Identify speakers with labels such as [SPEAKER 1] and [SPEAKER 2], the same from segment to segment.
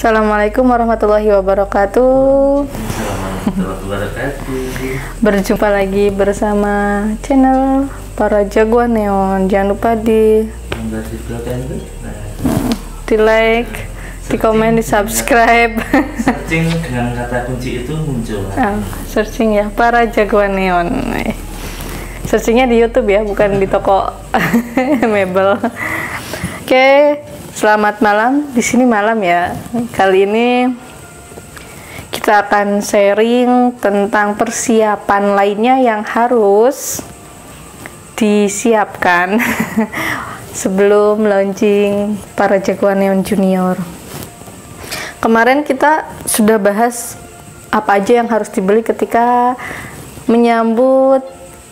[SPEAKER 1] Assalamualaikum warahmatullahi wabarakatuh. Berjumpa lagi bersama channel Para Jagoan Neon. Jangan lupa di like, di komen, di subscribe.
[SPEAKER 2] Searching dengan kata kunci itu muncul.
[SPEAKER 1] Searching ya Para Jagoan Neon. Searchingnya di YouTube ya, bukan di toko mebel. Oke, selamat malam. Di sini malam ya. Kali ini kita akan sharing tentang persiapan lainnya yang harus disiapkan sebelum launching Para Jagoan Neon Junior. Kemarin kita sudah bahas apa aja yang harus dibeli ketika menyambut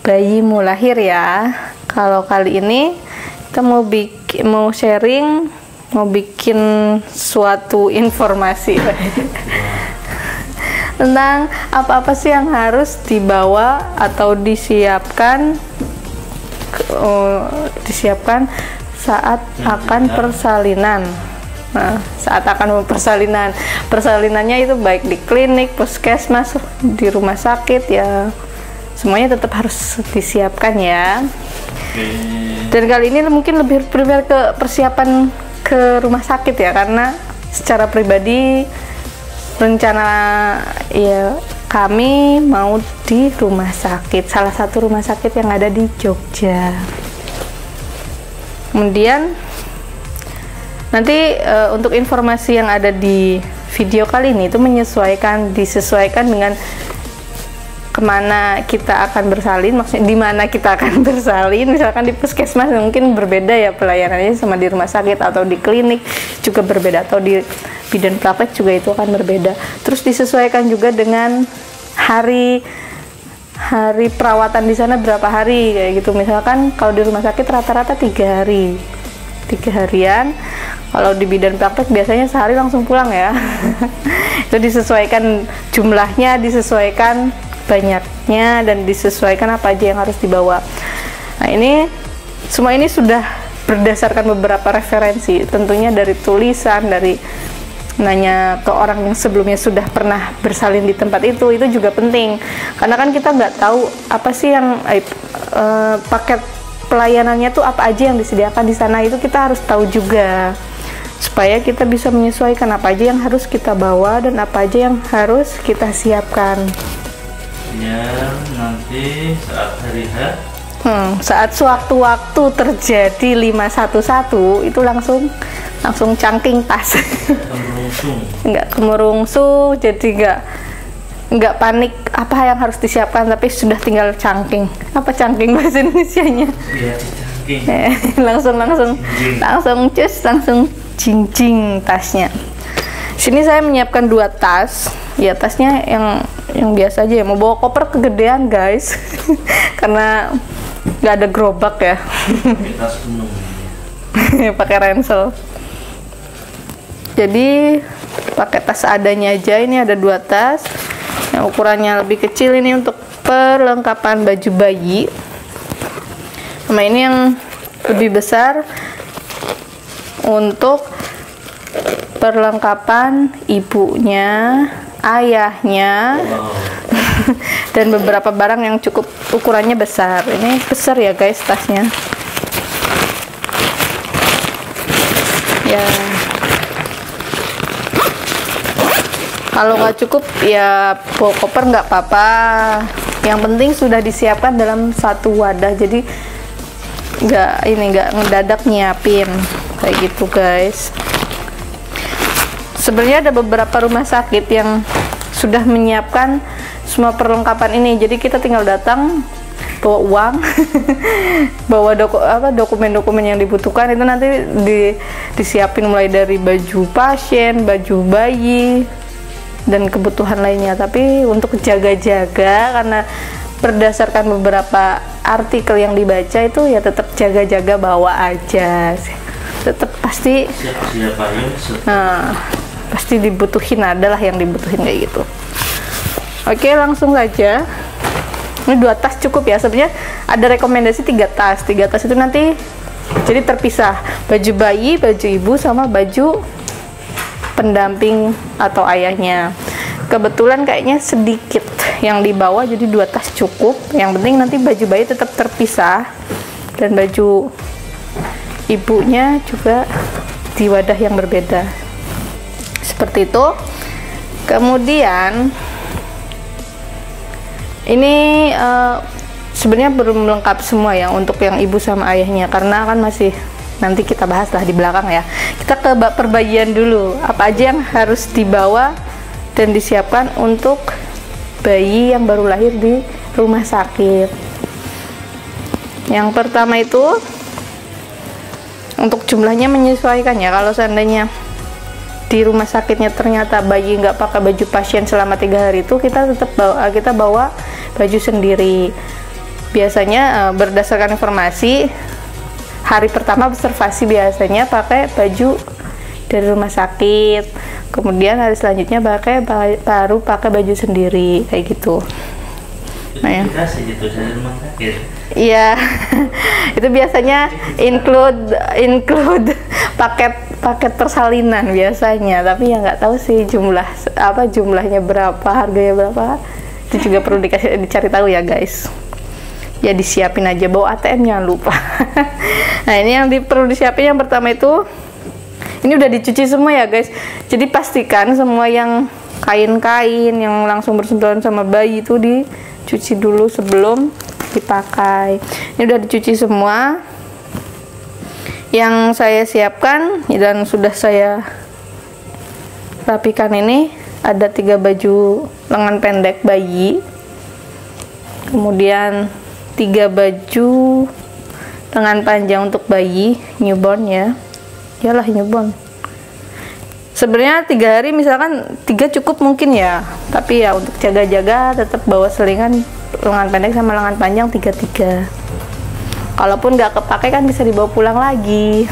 [SPEAKER 1] bayimu lahir ya. Kalau kali ini kita mau sharing, mau bikin suatu informasi tentang apa-apa sih yang harus dibawa atau disiapkan saat akan persalinan. Nah, saat akan persalinannya itu baik di klinik, puskesmas, di rumah sakit ya, semuanya tetap harus disiapkan ya. Dan kali ini mungkin lebih prepare ke persiapan ke rumah sakit ya, karena secara pribadi rencana ya kami mau di rumah sakit, salah satu rumah sakit yang ada di Jogja. Kemudian nanti untuk informasi yang ada di video kali ini itu disesuaikan dengan kemana kita akan bersalin, maksudnya di mana kita akan bersalin. Misalkan di puskesmas mungkin berbeda ya pelayanannya sama di rumah sakit, atau di klinik juga berbeda, atau di bidan praktek juga itu akan berbeda. Terus disesuaikan juga dengan hari perawatan di sana berapa hari kayak gitu. Misalkan kalau di rumah sakit rata-rata 3 harian. Kalau di bidan praktek biasanya sehari langsung pulang ya. Itu disesuaikan jumlahnya, disesuaikan banyaknya, dan disesuaikan apa aja yang harus dibawa. Nah, ini semua ini sudah berdasarkan beberapa referensi, tentunya dari tulisan, dari nanya ke orang yang sebelumnya sudah pernah bersalin di tempat itu juga penting, karena kan kita nggak tahu apa sih yang paket pelayanannya tuh apa aja yang disediakan di sana. Itu kita harus tahu juga supaya kita bisa menyesuaikan apa aja yang harus kita bawa dan apa aja yang harus kita siapkan
[SPEAKER 2] ya nanti saat hari H.
[SPEAKER 1] Saat sewaktu-waktu terjadi 511 itu langsung cangking tas. Nggak kemerungsung, jadi nggak panik apa yang harus disiapkan, tapi sudah tinggal cangking. Apa cangking bahasa Indonesianya?
[SPEAKER 2] Iya, cangking.
[SPEAKER 1] langsung jinjing tasnya. Sini saya menyiapkan 2 tas. Ya, tasnya yang biasa aja ya. Mau bawa koper kegedean guys, karena nggak ada gerobak ya.
[SPEAKER 2] Tas penuh.
[SPEAKER 1] Pakai ransel. Jadi pakai tas seadanya aja. Ini ada 2 tas. Yang ukurannya lebih kecil ini untuk perlengkapan baju bayi. Sama ini yang lebih besar untuk perlengkapan ibunya, ayahnya, dan beberapa barang yang cukup ukurannya besar. Ini besar ya guys tasnya ya. Kalau nggak cukup ya bawa koper nggak apa-apa, yang penting sudah disiapkan dalam satu wadah, jadi nggak ngedadak nyiapin kayak gitu guys. Sebenarnya ada beberapa rumah sakit yang sudah menyiapkan semua perlengkapan ini, jadi kita tinggal datang, bawa uang, bawa dokumen-dokumen yang dibutuhkan. Itu nanti disiapin mulai dari baju pasien, baju bayi, dan kebutuhan lainnya. Tapi untuk jaga-jaga, karena berdasarkan beberapa artikel yang dibaca itu ya tetap jaga-jaga bawa aja, tetap pasti pasti dibutuhin, adalah yang dibutuhin kayak gitu. Oke, langsung saja. Ini 2 tas cukup ya. Sebenarnya ada rekomendasi 3 tas. 3 tas itu nanti jadi terpisah, baju bayi, baju ibu, sama baju pendamping atau ayahnya. Kebetulan kayaknya sedikit yang dibawa, jadi 2 tas cukup. Yang penting nanti baju bayi tetap terpisah dan baju ibunya juga di wadah yang berbeda, seperti itu. Kemudian ini sebenarnya belum lengkap semua ya untuk yang ibu sama ayahnya, karena kan masih nanti kita bahas lah di belakang ya. Kita ke perbagian dulu, apa aja yang harus dibawa dan disiapkan untuk bayi yang baru lahir di rumah sakit. Yang pertama itu untuk jumlahnya menyesuaikan ya. Kalau seandainya di rumah sakitnya ternyata bayi nggak pakai baju pasien selama 3 hari itu, kita tetap bawa baju sendiri. Biasanya berdasarkan informasi, hari pertama observasi biasanya pakai baju dari rumah sakit, kemudian hari selanjutnya baru pakai baju sendiri kayak gitu.
[SPEAKER 2] Nah, ya. Gitu dari rumah sakit.
[SPEAKER 1] Iya, itu biasanya include paket persalinan biasanya, tapi ya nggak tahu sih jumlahnya berapa, harganya berapa, itu juga perlu dicari tahu ya guys. Ya disiapin aja, bawa ATM jangan lupa. Nah ini yang perlu disiapin, yang pertama itu ini udah dicuci semua ya guys, jadi pastikan semua yang kain-kain yang langsung bersentuhan sama bayi itu dicuci dulu sebelum dipakai. Ini udah dicuci semua. Yang saya siapkan dan sudah saya rapikan ini ada 3 baju lengan pendek bayi, kemudian 3 baju lengan panjang untuk bayi newborn ya, iyalah newborn. Sebenarnya 3 hari misalkan 3 cukup mungkin ya, tapi ya untuk jaga-jaga tetap bawa selingan lengan pendek sama lengan panjang 3. Kalaupun nggak kepake kan bisa dibawa pulang lagi,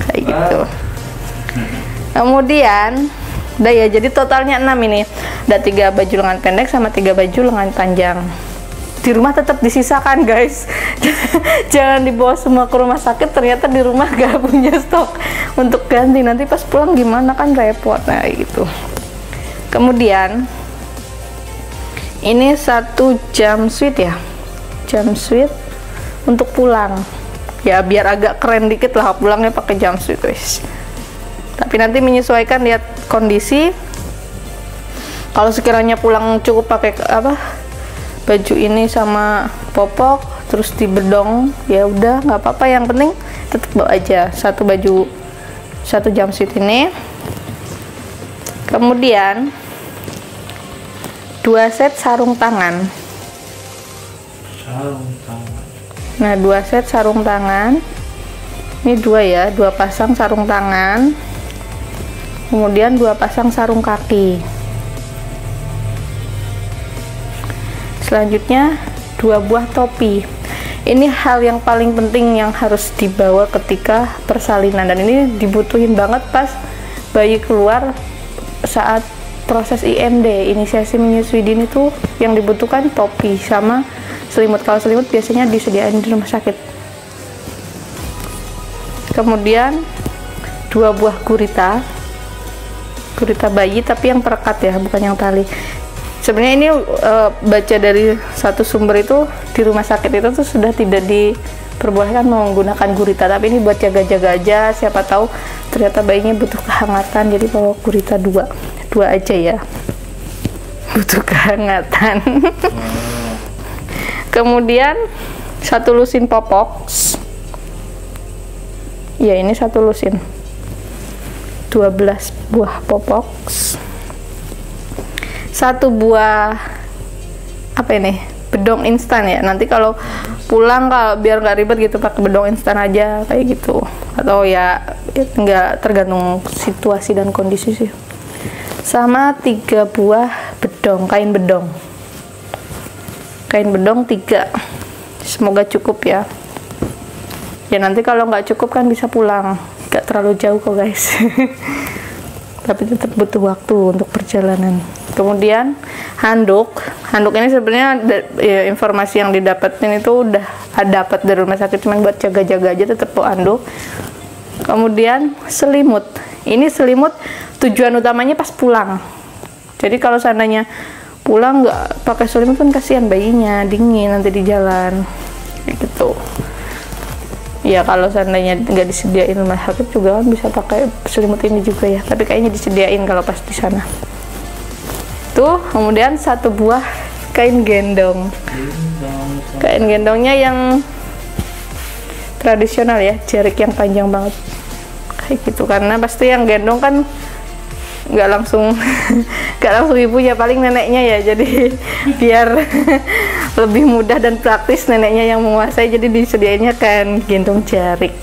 [SPEAKER 1] kayak gitu. Kemudian udah ya, jadi totalnya 6 ini, ada 3 baju lengan pendek sama 3 baju lengan panjang. Di rumah tetap disisakan guys. Jangan dibawa semua ke rumah sakit, ternyata di rumah gak punya stok untuk ganti, nanti pas pulang gimana kan repot. Nah gitu. Kemudian ini 1 jumpsuit ya, jumpsuit untuk pulang ya, biar agak keren dikit lah pulangnya pakai jumpsuit guys. Tapi nanti menyesuaikan lihat kondisi. Kalau sekiranya pulang cukup pakai baju ini sama popok terus di bedong, ya udah nggak apa-apa, yang penting tetap bawa aja 1 baju 1 jumpsuit ini. Kemudian 2 set sarung tangan. Nah 2 set sarung tangan ini 2 ya, 2 pasang sarung tangan, kemudian 2 pasang sarung kaki. Selanjutnya 2 buah topi. Ini hal yang paling penting yang harus dibawa ketika persalinan, dan ini dibutuhin banget pas bayi keluar saat proses IMD, inisiasi menyusui dini, tuh yang dibutuhkan topi sama selimut. Kalau selimut biasanya disediain di rumah sakit. Kemudian 2 buah gurita bayi, tapi yang perekat ya, bukan yang tali. Sebenarnya ini baca dari satu sumber itu di rumah sakit itu tuh sudah tidak diperbolehkan menggunakan gurita, tapi ini buat jaga-jaga aja, siapa tahu ternyata bayinya butuh kehangatan, jadi bawa gurita 2 aja ya, butuh kehangatan. Kemudian 1 lusin popok ya, ini 1 lusin, 12 buah popok, 1 buah bedong instan ya. Nanti kalau pulang, kalau biar nggak ribet gitu, pakai bedong instan aja kayak gitu, atau ya nggak, tergantung situasi dan kondisi sih. Sama 3 buah bedong, kain bedong 3, semoga cukup ya. Ya nanti kalau nggak cukup kan bisa pulang, nggak terlalu jauh kok guys. Tapi tetap butuh waktu untuk perjalanan. Kemudian handuk ini sebenarnya ya, informasi yang didapetin itu udah dapat dari rumah sakit, cuman buat jaga-jaga aja tetap bawa handuk. Kemudian selimut, ini selimut 7 tujuan utamanya pas pulang. Jadi kalau seandainya pulang nggak pakai selimut kan kasihan bayinya, dingin nanti di jalan kayak gitu. Ya kalau seandainya nggak disediain rumah sakit juga kan bisa pakai selimut ini juga ya, tapi kayaknya disediain kalau pas di sana. Tuh, kemudian satu buah kain gendong. Kain gendongnya yang tradisional ya, jarik yang panjang banget kayak gitu, karena pasti yang gendong kan nggak langsung ibunya, paling neneknya ya, jadi biar lebih mudah dan praktis neneknya yang menguasai, jadi disediainnya kan gendong jarik.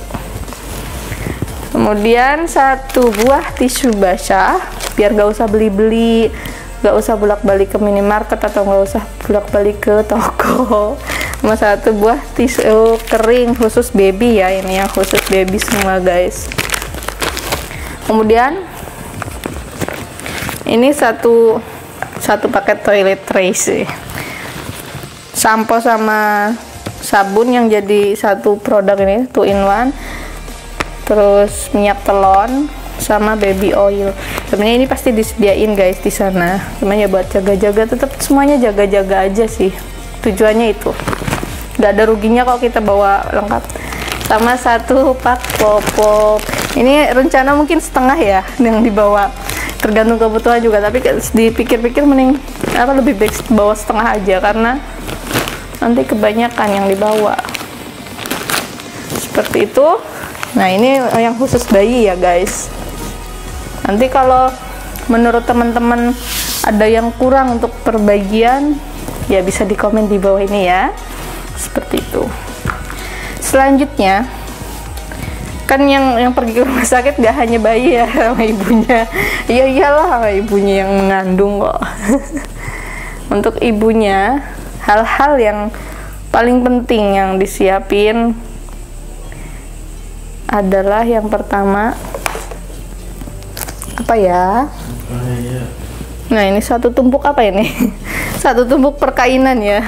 [SPEAKER 1] Kemudian satu buah tisu basah biar nggak usah beli-beli, nggak usah bolak-balik ke minimarket atau nggak usah bolak-balik ke toko. Sama satu buah tisu kering khusus baby ya, ini yang khusus baby semua guys. Kemudian ini satu paket toiletries sih, sampo sama sabun yang jadi satu produk ini 2 in 1, terus minyak telon sama baby oil. Sebenarnya ini pasti disediain guys di sana, cuman ya buat jaga-jaga, tetap semuanya jaga-jaga aja sih, tujuannya itu nggak ada ruginya kalau kita bawa lengkap. Sama satu pak popok, ini rencana mungkin setengah ya yang dibawa, tergantung kebutuhan juga, tapi dipikir-pikir mending lebih baik bawa setengah aja karena nanti kebanyakan yang dibawa seperti itu. Nah ini yang khusus bayi ya guys. Nanti kalau menurut teman-teman ada yang kurang untuk perbagian ya bisa di komen di bawah ini ya, seperti itu. Selanjutnya kan yang pergi ke rumah sakit gak hanya bayi ya sama ibunya, iya iyalah sama ibunya yang mengandung kok. Untuk ibunya hal-hal yang paling penting yang disiapin adalah yang pertama apa ya? Nah ini satu tumpuk apa ini? Satu tumpuk perkainan ya.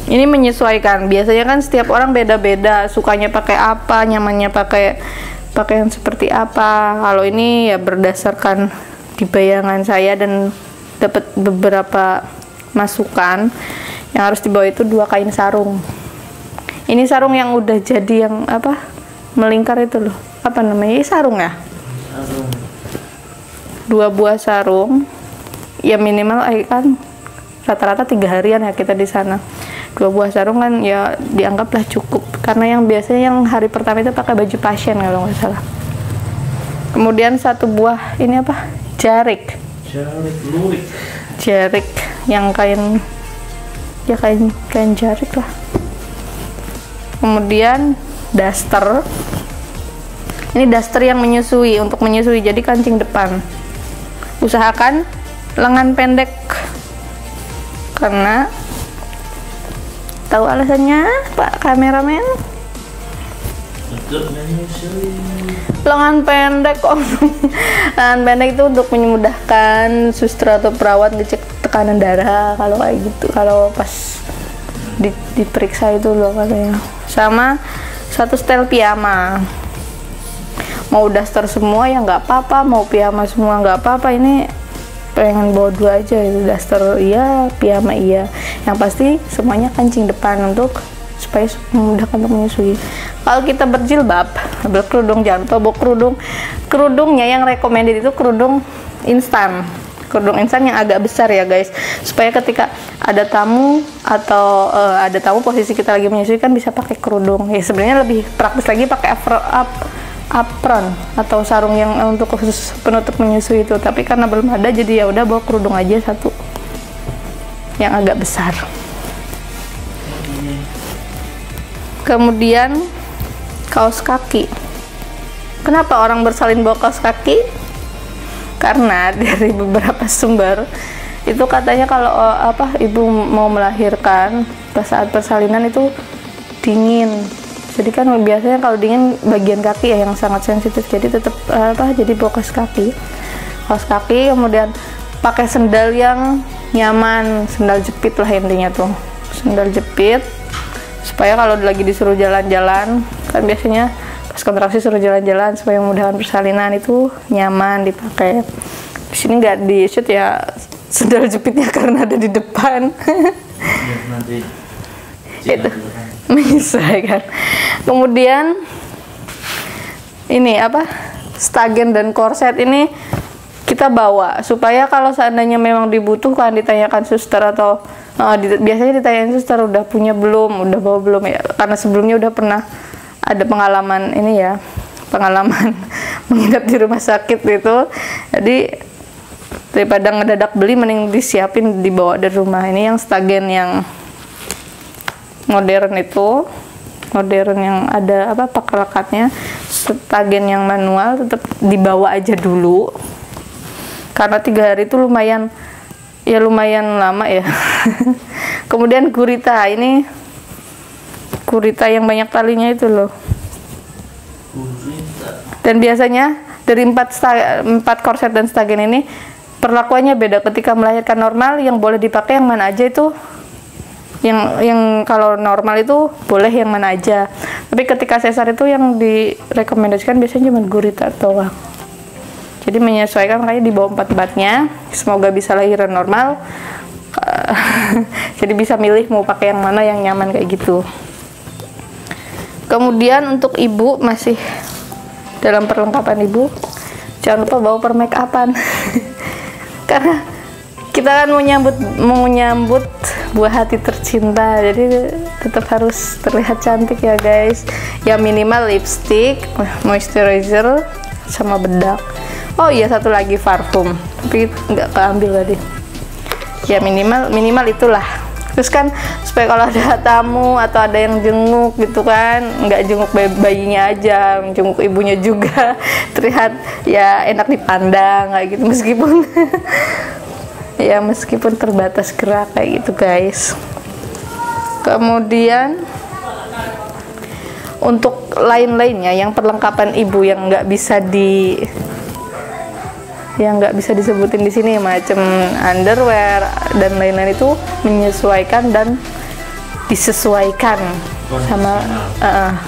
[SPEAKER 1] Ini menyesuaikan, biasanya kan setiap orang beda-beda, sukanya pakai apa, nyamannya pakai pakaian seperti apa. Kalau ini ya berdasarkan di bayangan saya dan dapat beberapa masukan, yang harus dibawa itu 2 kain sarung. Ini sarung yang udah jadi yang apa, melingkar itu loh, apa namanya, sarung ya? Sarung. 2 buah sarung, ya minimal kan rata-rata 3 harian ya kita di sana. 2 buah sarung kan ya dianggaplah cukup, karena yang biasanya yang hari pertama itu pakai baju pasien kalau nggak salah. Kemudian 1 buah ini apa, jarik lurik, jarik yang kain ya, kain jarik lah. Kemudian daster, ini daster yang menyusui, untuk menyusui, jadi kancing depan. Usahakan lengan pendek, karena tahu alasannya Pak kameramen? Untuk menyusui. Lengan pendek kok. Lengan pendek itu untuk memudahkan suster atau perawat ngecek tekanan darah kalau kayak gitu, kalau pas diperiksa itu loh katanya. Sama 1 setel piyama. Mau daster semua ya nggak apa-apa, mau piyama semua nggak apa-apa. Ini pengen bawa 2 aja itu, daster iya, piyama iya, yang pasti semuanya kancing depan untuk supaya memudahkan untuk menyusui. Kalau kita berjilbab, berkerudung, jangan lupa bawa kerudungnya yang recommended itu kerudung instan yang agak besar ya guys, supaya ketika ada tamu atau ada tamu posisi kita lagi menyusui kan bisa pakai kerudung ya. Sebenarnya lebih praktis lagi pakai apron atau sarung yang untuk khusus penutup menyusui itu, tapi karena belum ada jadi ya udah bawa kerudung aja 1 yang agak besar. Kemudian kaos kaki. Kenapa orang bersalin bawa kaos kaki? Karena dari beberapa sumber itu katanya kalau ibu mau melahirkan pas saat persalinan itu dingin. Jadi kan biasanya kalau dingin bagian kaki ya yang sangat sensitif, jadi tetap jadi bawa kaos kaki. Kemudian pakai sendal yang nyaman, sendal jepit lah intinya tuh, sendal jepit, supaya kalau lagi disuruh jalan-jalan kan biasanya pas kontraksi suruh jalan-jalan supaya memudahkan persalinan, itu nyaman dipakai. Di sini nggak di shoot ya sendal jepitnya karena ada di depan.
[SPEAKER 2] Ya, nanti
[SPEAKER 1] Itu menyesuaikan. Kemudian ini apa, stagen dan korset ini kita bawa supaya kalau seandainya memang dibutuhkan ditanyakan suster atau biasanya ditanyain suster udah punya belum, udah bawa belum ya, karena sebelumnya udah pernah ada pengalaman ini ya, pengalaman menginap di rumah sakit gitu. Jadi daripada ngedadak beli mending disiapin dibawa dari rumah. Ini yang stagen yang modern itu, modern yang ada apa pakai-lekatnya. Stagen yang manual tetap dibawa aja dulu karena 3 hari itu lumayan lama ya. Kemudian gurita, ini gurita yang banyak talinya itu loh. Dan biasanya dari 4 korset dan stagen ini perlakuannya beda. Ketika melahirkan normal yang boleh dipakai yang mana aja itu, yang kalau normal itu boleh yang mana aja, tapi ketika sesar itu yang direkomendasikan biasanya cuma gurita doang. Jadi menyesuaikan, makanya di bawah 4-empatnya, semoga bisa lahiran normal. Jadi bisa milih mau pakai yang mana yang nyaman kayak gitu. Kemudian untuk ibu, masih dalam perlengkapan ibu, jangan lupa bawa permake upan. Karena kita kan mau nyambut buah hati tercinta, jadi tetap harus terlihat cantik ya guys. Ya minimal lipstick, moisturizer, sama bedak. Oh iya, satu lagi parfum, tapi nggak keambil tadi. Ya minimal itulah. Terus kan supaya kalau ada tamu atau ada yang jenguk gitu kan, nggak jenguk bayinya aja, jenguk ibunya juga, terlihat ya enak dipandang kayak gitu, meskipun terbatas gerak kayak gitu guys. Kemudian untuk lain-lainnya yang perlengkapan ibu yang nggak bisa disebutin di sini, macam underwear dan lain-lain, itu menyesuaikan dan disesuaikan sama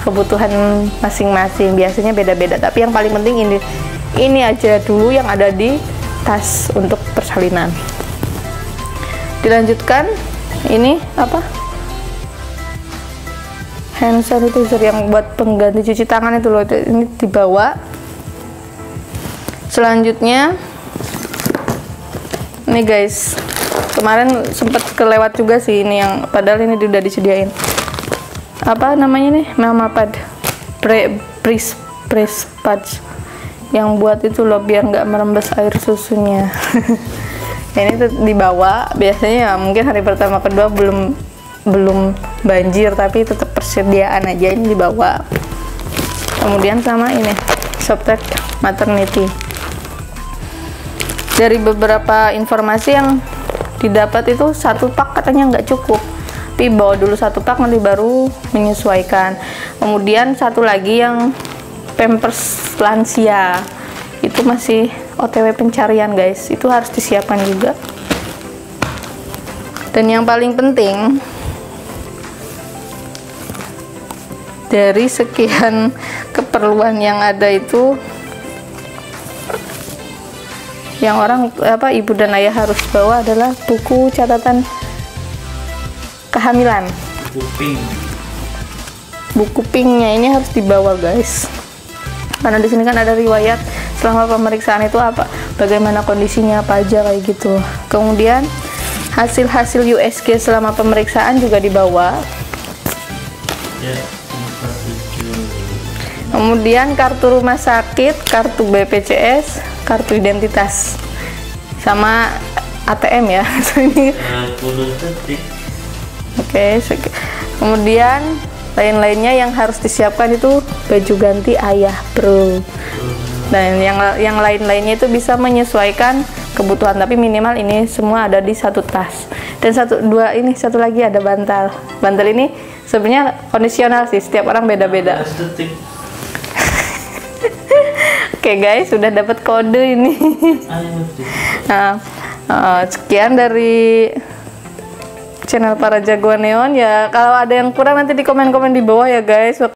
[SPEAKER 1] kebutuhan masing-masing. Biasanya beda-beda, tapi yang paling penting ini aja dulu yang ada di tas untuk persalinan. Dilanjutkan, ini apa, hand sanitizer yang buat pengganti cuci tangan itu loh, ini dibawa. Selanjutnya nih guys, kemarin sempat kelewat juga sih ini, yang padahal ini udah disediain, apa namanya nih, mama pad, press pads yang buat itu loh biar nggak merembes air susunya. Ini tuh dibawa, biasanya ya mungkin hari pertama kedua belum banjir, tapi tetap persediaan aja, ini dibawa. Kemudian sama ini softtek maternity. Dari beberapa informasi yang didapat itu 1 pak katanya nggak cukup, tapi bawa dulu 1 pak nanti baru menyesuaikan. Kemudian satu lagi yang pampers lansia, itu masih OTW pencarian guys, itu harus disiapkan juga. Dan yang paling penting dari sekian keperluan yang ada itu, yang ibu dan ayah harus bawa adalah buku catatan kehamilan. Buku pinknya ini harus dibawa guys, karena di sini kan ada riwayat selama pemeriksaan itu bagaimana kondisinya apa aja kayak gitu. Kemudian hasil USG selama pemeriksaan juga dibawa. Kemudian kartu rumah sakit, kartu BPJS, kartu identitas, sama ATM ya. Oke, kemudian lain-lainnya yang harus disiapkan itu baju ganti ayah bro. Dan yang lain-lainnya itu bisa menyesuaikan kebutuhan, tapi minimal ini semua ada di 1 tas. Dan satu lagi ada bantal. Bantal ini sebenarnya kondisional sih, setiap orang beda-beda. Oke guys, sudah dapat kode ini. Nah, sekian dari channel Para Jagoan Neon ya. Kalau ada yang kurang nanti di komen-komen di bawah ya guys.